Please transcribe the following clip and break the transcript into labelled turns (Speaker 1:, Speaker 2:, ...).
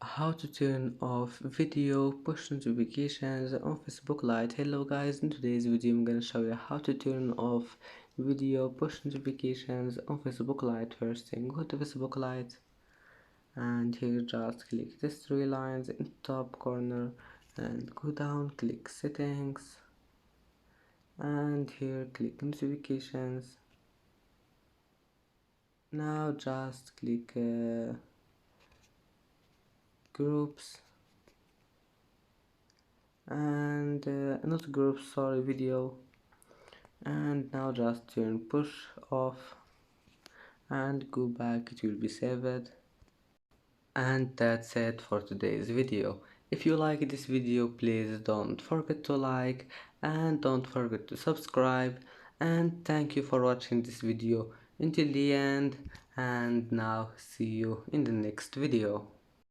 Speaker 1: How to turn off video push notifications on Facebook Lite. Hello guys, in today's video I'm gonna show you how to turn off video push notifications on Facebook Lite. First thing, go to Facebook Lite and here just click these three lines in top corner and go down, click settings and here click notifications. Now just click groups and not groups, sorry, video, and now just turn push off and go back, it will be saved. And that's it for today's video. If you like this video, please don't forget to like and don't forget to subscribe, and thank you for watching this video until the end, and now see you in the next video.